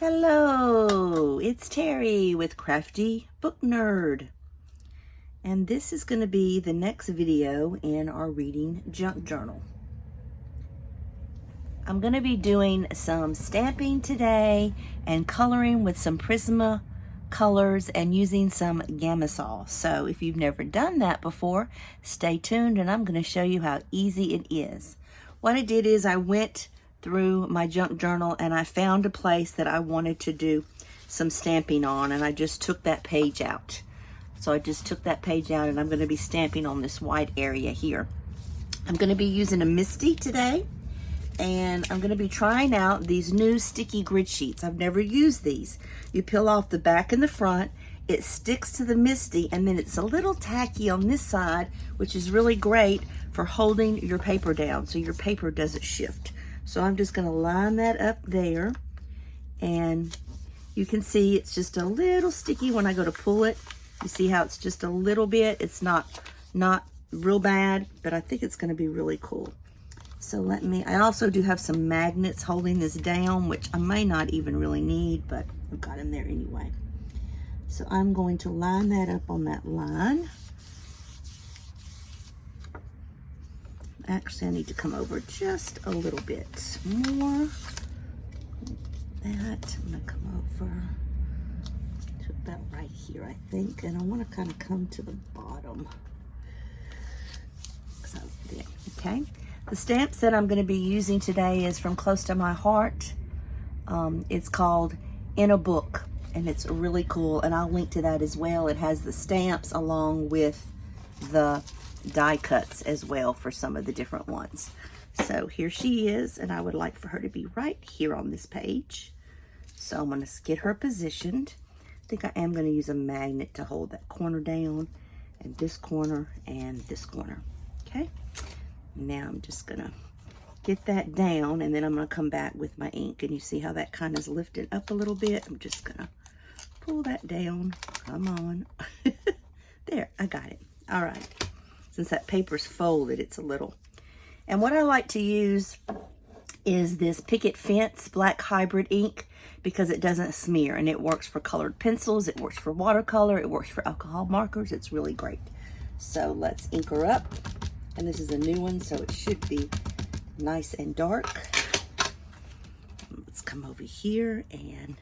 Hello, it's Terry with Crafty Book Nerd. And this is going to be the next video in our reading junk journal. I'm going to be doing some stamping today and coloring with some Prisma colors and using some Gamma-Sol. So if you've never done that before, stay tuned and I'm going to show you how easy it is. What I did is I went through my junk journal and I found a place that I wanted to do some stamping on, and I just took that page out. So I just took that page out and I'm going to be stamping on this white area here. I'm going to be using a Misty today, and I'm going to be trying out these new sticky grid sheets. I've never used these. You peel off the back and the front, it sticks to the Misty, and then it's a little tacky on this side, which is really great for holding your paper down so your paper doesn't shift. So I'm just going to line that up there, and you can see it's just a little sticky when I go to pull it. You see how it's just a little bit. It's not real bad, but I think it's going to be really cool. So I also do have some magnets holding this down, which I may not even really need, but I've got them there anyway. So I'm going to line that up on that line. Actually, I need to come over just a little bit more. That, I'm gonna come over to about right here, I think, and I want to kind of come to the bottom. So there, okay. The stamp set I'm going to be using today is from Close to My Heart. It's called In a Book, and it's really cool, and I'll link to that as well. It has the stamps along with the die cuts as well for some of the different ones. So here she is, and I would like for her to be right here on this page. So I'm going to get her positioned. I think I am going to use a magnet to hold that corner down, and this corner, and this corner. Okay, now I'm just going to get that down, and then I'm going to come back with my ink, and you see how that kind of is lifted up a little bit. I'm just going to pull that down. Come on. There, I got it. All right. Since that paper's folded, it's a little. And what I like to use is this Picket Fence Black Hybrid ink, because it doesn't smear, and it works for colored pencils, it works for watercolor, it works for alcohol markers. It's really great. So let's ink her up. And this is a new one, so it should be nice and dark. Let's come over here and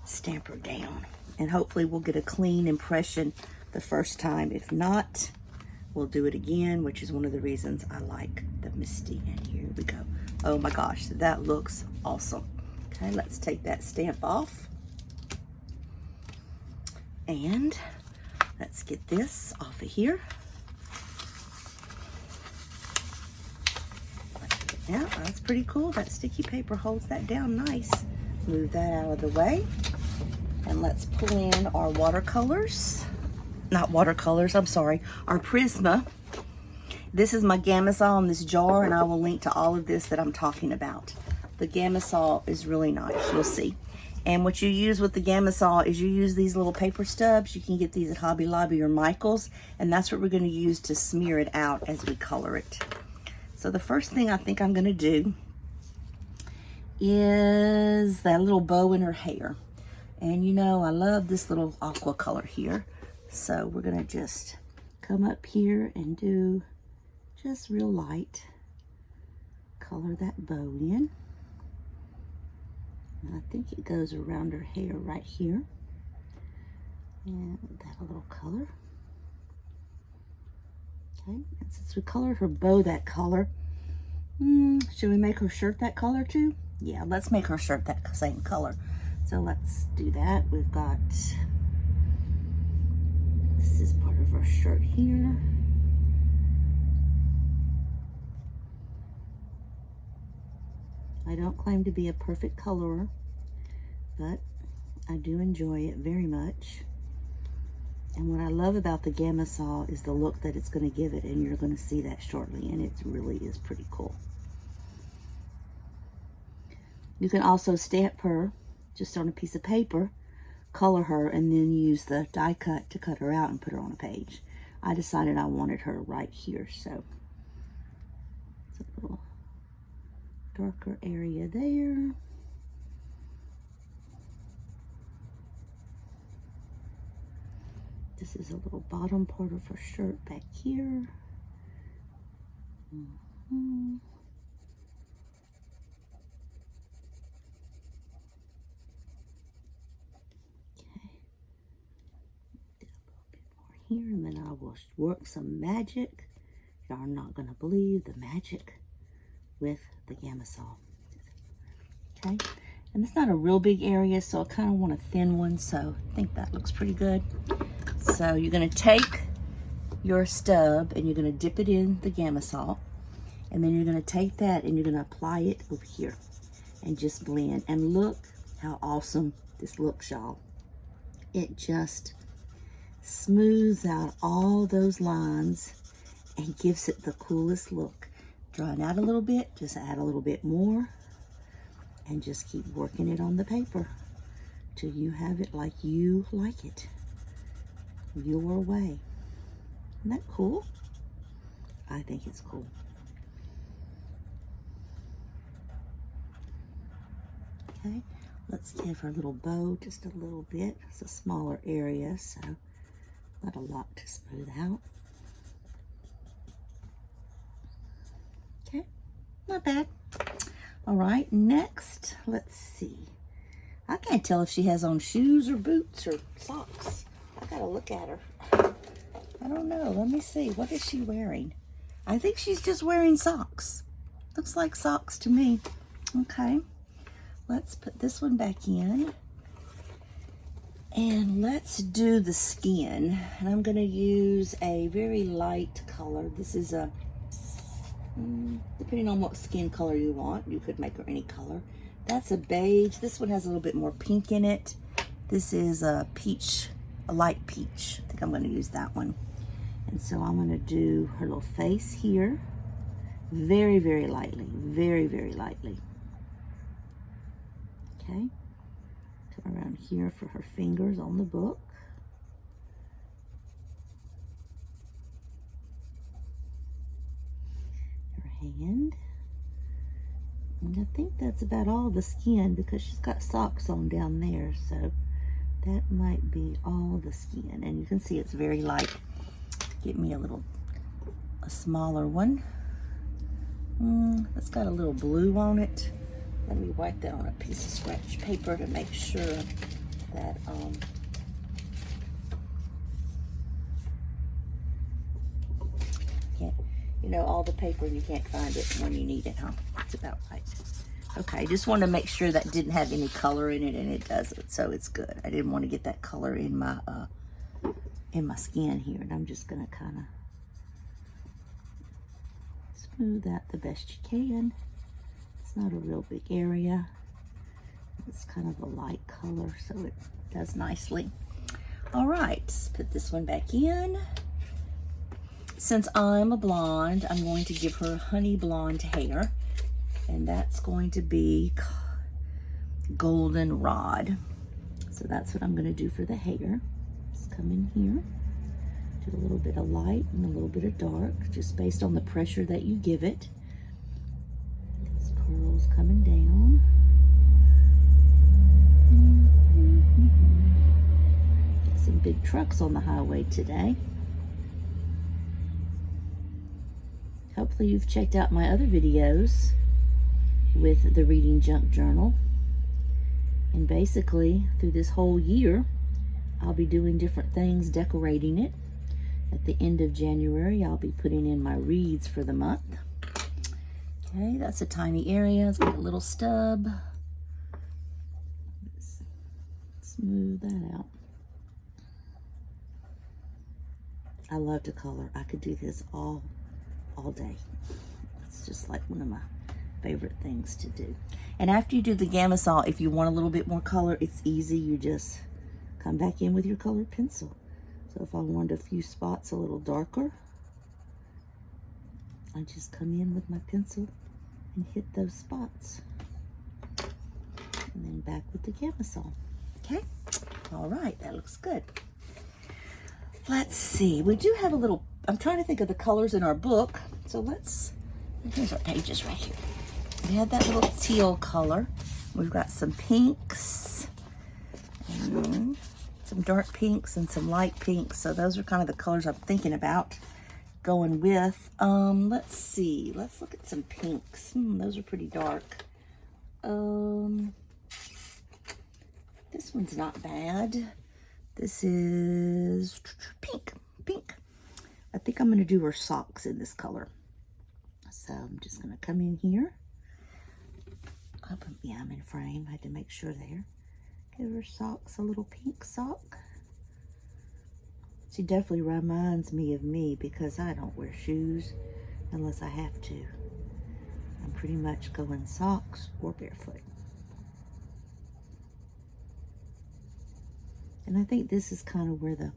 stamp her down. And hopefully we'll get a clean impression the first time. If not, we'll do it again, which is one of the reasons I like the Misty. And here we go. Oh my gosh, that looks awesome. Okay, let's take that stamp off. And let's get this off of here. Yeah, that's pretty cool. That sticky paper holds that down nice. Move that out of the way. And let's pull in our watercolors. Not watercolors, I'm sorry, our Prisma. This is my Gamma-Sol in this jar, and I will link to all of this that I'm talking about. The Gamma-Sol is really nice, you'll see. And what you use with the Gamma-Sol is you use these little paper stubs. You can get these at Hobby Lobby or Michael's, and that's what we're going to use to smear it out as we color it. So the first thing I think I'm going to do is that little bow in her hair. And you know, I love this little aqua color here. So we're going to just come up here and do just real light. Color that bow in. And I think it goes around her hair right here. And that a little color. Okay, and since we colored her bow that color, should we make her shirt that color too? Yeah, let's make her shirt that same color. So let's do that. We've got, this is part of our shirt here. I don't claim to be a perfect colorer, but I do enjoy it very much. And what I love about the Gamma-Sol is the look that it's going to give it, and you're going to see that shortly, and it really is pretty cool. You can also stamp her just on a piece of paper, color her, and then use the die cut to cut her out and put her on a page. I decided I wanted her right here, so it's a little darker area there. This is a little bottom part of her shirt back here. Mm-hmm. Okay. Do a little bit more here, and then I will work some magic. Y'all are not going to believe the magic with the Gamma-Sol. Okay. And it's not a real big area, so I kind of want a thin one, so I think that looks pretty good. So you're going to take your stub and you're going to dip it in the Gamma-Sol, and then you're going to take that and you're going to apply it over here and just blend. And look how awesome this looks, y'all. It just smooths out all those lines and gives it the coolest look. Draw it out a little bit, just add a little bit more, and just keep working it on the paper till you have it like you like it, your way. Isn't that cool? I think it's cool. Okay, let's give her a little bow just a little bit. It's a smaller area, so not a lot to smooth out. Okay, not bad. All right, next, let's see. I can't tell if she has on shoes or boots or socks. I gotta look at her. I don't know. Let me see. What is she wearing? I think she's just wearing socks. Looks like socks to me. Okay, let's put this one back in. And let's do the skin. And I'm gonna use a very light color. This is a depending on what skin color you want, you could make her any color. That's a beige. This one has a little bit more pink in it. This is a peach, a light peach. I think I'm going to use that one. And so I'm going to do her little face here. Very, very lightly. Very, very lightly. Okay. Turn around here for her fingers on the book. Hand. And I think that's about all the skin because she's got socks on down there, so that might be all the skin. And you can see it's very light. Get me a smaller one. It's got a little blue on it. Let me wipe that on a piece of scratch paper to make sure that you know, all the paper and you can't find it when you need it, huh? That's about right. Okay, just want to make sure that didn't have any color in it, and it doesn't, so it's good. I didn't want to get that color in my skin here, and I'm just gonna kind of smooth that the best you can. It's not a real big area. It's kind of a light color, so it does nicely. All right, let's put this one back in. Since I'm a blonde, I'm going to give her honey blonde hair, and that's going to be goldenrod. So that's what I'm going to do for the hair. Just come in here, do a little bit of light and a little bit of dark, just based on the pressure that you give it. These curls coming down. Got some big trucks on the highway today. Hopefully you've checked out my other videos with the Reading Junk Journal. And basically, through this whole year, I'll be doing different things, decorating it. At the end of January, I'll be putting in my reads for the month. Okay, that's a tiny area. It's got a little stub. Smooth that out. I love to color. I could do this all day. It's just like one of my favorite things to do. And after you do the Gamma-Sol, if you want a little bit more color, it's easy. You just come back in with your colored pencil. So if I want a few spots a little darker, I just come in with my pencil and hit those spots. And then back with the Gamma-Sol. Okay? All right, that looks good. Let's see. We do have a little, I'm trying to think of the colors in our book. So here's our pages right here. We had that little teal color. We've got some pinks. It's some dark pinks and some light pinks. So those are kind of the colors I'm thinking about going with. Let's see. Let's look at some pinks. Those are pretty dark. This one's not bad. This is pink. I think I'm going to do her socks in this color. So I'm just going to come in here. Yeah, I'm in frame. I had to make sure there. Give her socks a little pink sock. She definitely reminds me of me because I don't wear shoes unless I have to. I'm pretty much going socks or barefoot. And I think this is kind of where the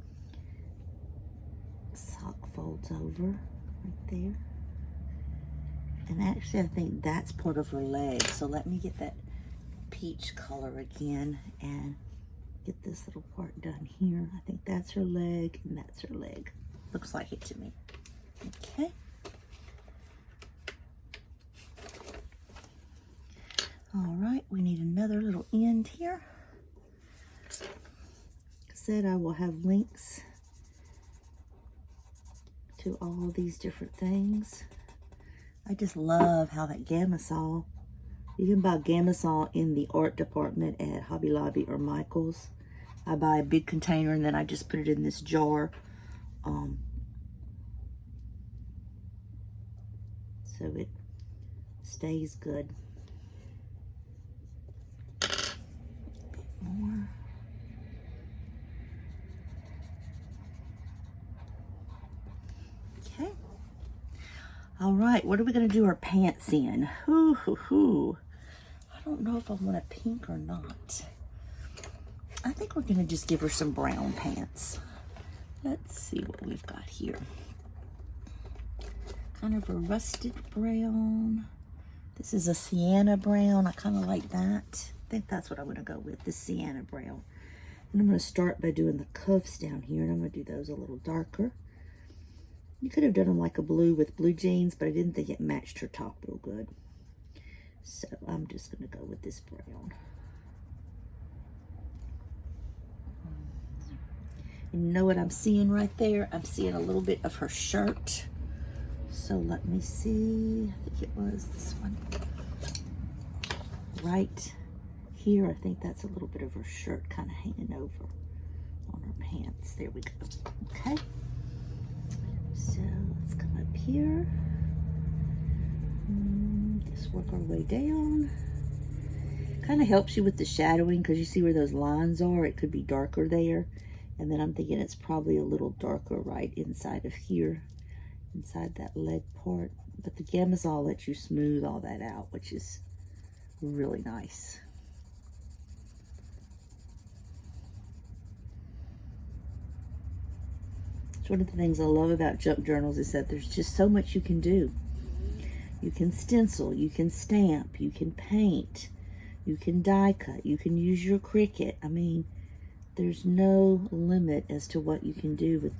sock folds over, right there. And actually, I think that's part of her leg. So let me get that peach color again and get this little part done here. I think that's her leg and that's her leg. Looks like it to me. Okay. All right, we need another little end here. Said I will have links to all these different things. I just love how that Gamma-Sol, you can buy Gamma-Sol in the art department at Hobby Lobby or Michael's. I buy a big container and then I just put it in this jar. So it stays good. A bit more. Okay. All right, what are we gonna do our pants in? I don't know if I want a pink or not. I think we're gonna just give her some brown pants. Let's see what we've got here. Kind of a rusted brown. This is a sienna brown. I kind of like that. I think that's what I'm gonna go with, the sienna brown. And I'm gonna start by doing the cuffs down here, and I'm gonna do those a little darker. You could have done them like a blue with blue jeans, but I didn't think it matched her top real good. So I'm just gonna go with this brown. You know what I'm seeing right there? I'm seeing a little bit of her shirt. So let me see, I think it was this one. Right here, I think that's a little bit of her shirt kind of hanging over on her pants. There we go, okay. So let's come up here. Just work our way down. Kind of helps you with the shadowing because you see where those lines are. It could be darker there. And then I'm thinking it's probably a little darker right inside of here, inside that leg part. But the Gamma-Sol lets you smooth all that out, which is really nice. It's one of the things I love about junk journals is that there's just so much you can do. You can stencil, you can stamp, you can paint, you can die cut, you can use your Cricut. I mean, there's no limit as to what you can do with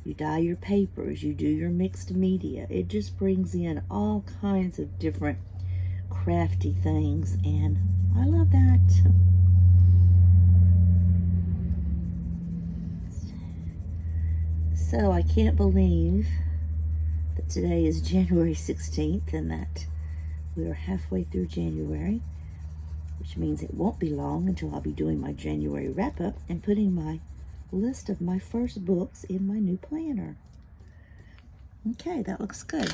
you dye your papers, you do your mixed media. It just brings in all kinds of different crafty things, and I love that. So I can't believe that today is January 16th and that we are halfway through January, which means it won't be long until I'll be doing my January wrap-up and putting my list of my first books in my new planner. Okay, that looks good.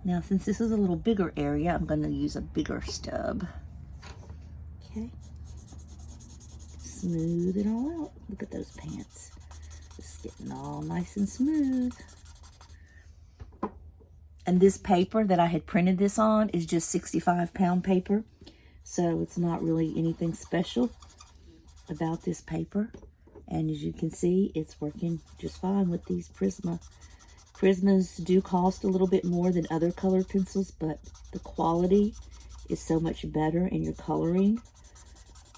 Now, since this is a little bigger area, I'm going to use a bigger stub. Okay. Smooth it all out. Look at those pants. Just getting all nice and smooth. And this paper that I had printed this on is just 65-pound paper. So it's not really anything special about this paper. And as you can see, it's working just fine with these Prisma. Prismas do cost a little bit more than other colored pencils, but the quality is so much better in your coloring.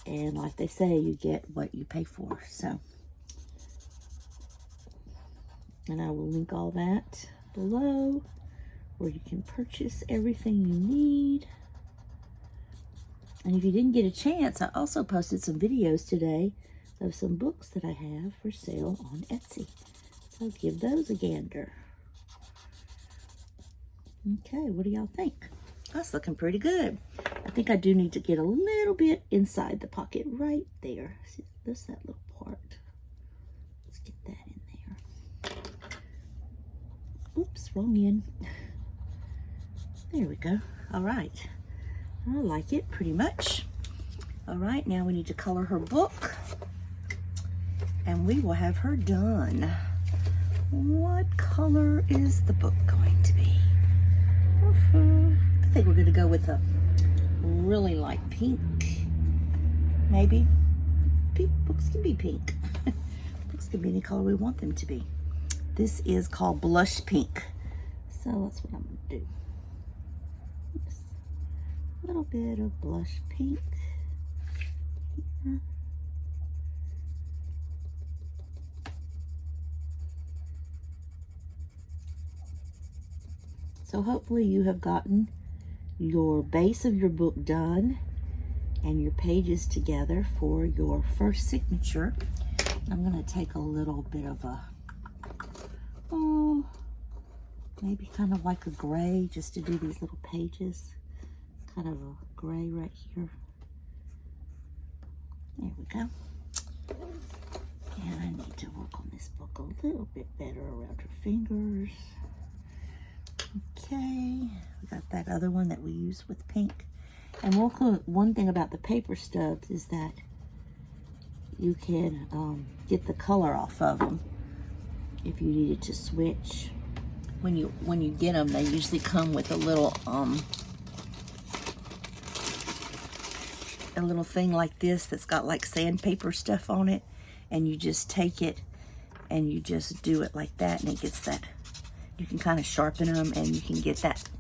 And like they say, you get what you pay for. So, and I will link all that below where you can purchase everything you need. And if you didn't get a chance, I also posted some videos today of some books that I have for sale on Etsy. So give those a gander. Okay, what do y'all think? That's looking pretty good. I think I do need to get a little bit inside the pocket right there. See, there's that little part. Let's get that in there. Oops, wrong end. There we go. All right. I like it pretty much. All right, now we need to color her book. And we will have her done. What color is the book going to be? I think we're going to go with a really light pink. Maybe. Pink books can be pink. Books can be any color we want them to be. This is called blush pink. So that's what I'm going to do. Oops. A little bit of blush pink here. So hopefully you have gotten your base of your book done and your pages together for your first signature. I'm going to take a little bit of a, maybe kind of like a gray just to do these little pages. Kind of a gray right here. There we go. And I need to work on this book a little bit better around her fingers. Okay, we got that other one that we use with pink. And one thing about the paper stubs is that you can get the color off of them if you needed to switch. When you get them, they usually come with a little thing like this that's got like sandpaper stuff on it, and you just take it and you just do it like that, and it gets that. You can kind of sharpen them and you can get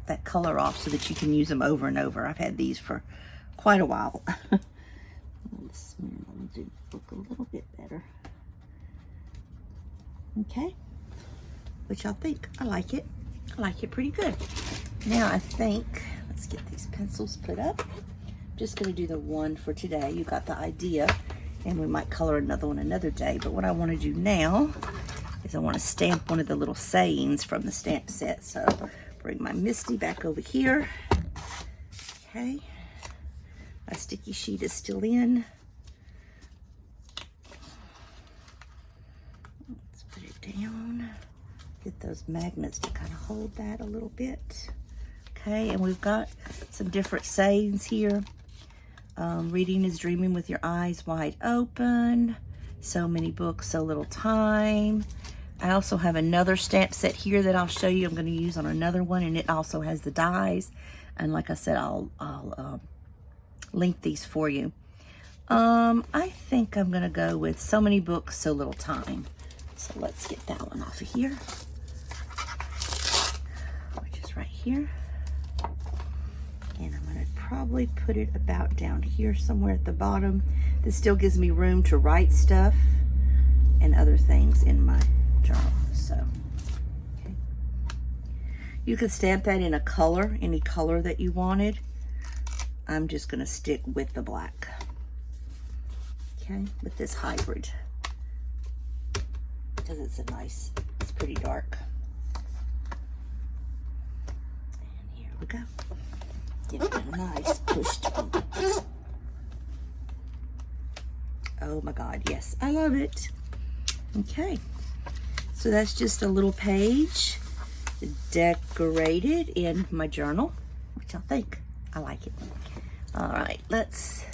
that color off so that you can use them over and over. I've had these for quite a while. Let's do look a little bit better. Okay, what y'all think? I like it. I like it pretty good. Now I think, let's get these pencils put up. I'm just gonna do the one for today. You got the idea, and we might color another one another day. But what I wanna do now is I want to stamp one of the little sayings from the stamp set. So bring my Misty back over here. Okay, my sticky sheet is still in. Let's put it down. Get those magnets to kind of hold that a little bit. Okay, and we've got some different sayings here. Reading is dreaming with your eyes wide open. So many books, so little time. I also have another stamp set here that I'll show you. I'm going to use on another one, and it also has the dies. And like I said, I'll link these for you. I think I'm going to go with so many books, so little time. So let's get that one off of here, which is right here. And I'm going to probably put it about down here somewhere at the bottom. This still gives me room to write stuff and other things in my journal. So, okay. You could stamp that in a color, any color that you wanted. I'm just going to stick with the black. Okay, with this hybrid. Because it's pretty dark. And here we go. Give it a nice push to me. Oh my God, yes, I love it. Okay, so that's just a little page decorated in my journal. What y'all think? I like it. All right, let's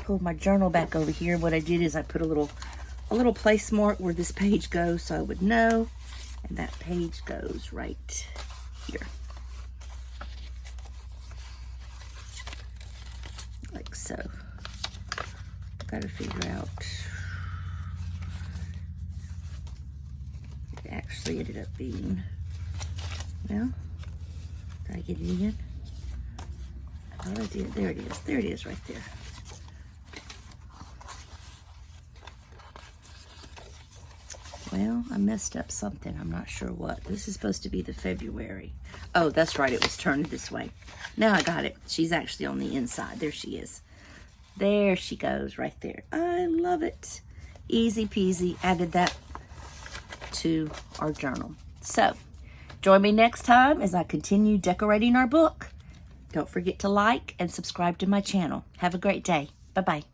pull my journal back over here. What I did is I put a little place mark where this page goes so I would know, and that page goes right here. Like so. Got to figure out. It actually ended up being, well, did I get it in? I thought I did. There it is. There it is right there. Well, I messed up something. I'm not sure what. This is supposed to be the February. Oh, that's right. It was turned this way. Now I got it. She's actually on the inside. There she is. There she goes right there. I love it. Easy peasy, added that to our journal. So, join me next time as I continue decorating our book. Don't forget to like and subscribe to my channel. Have a great day. Bye-bye.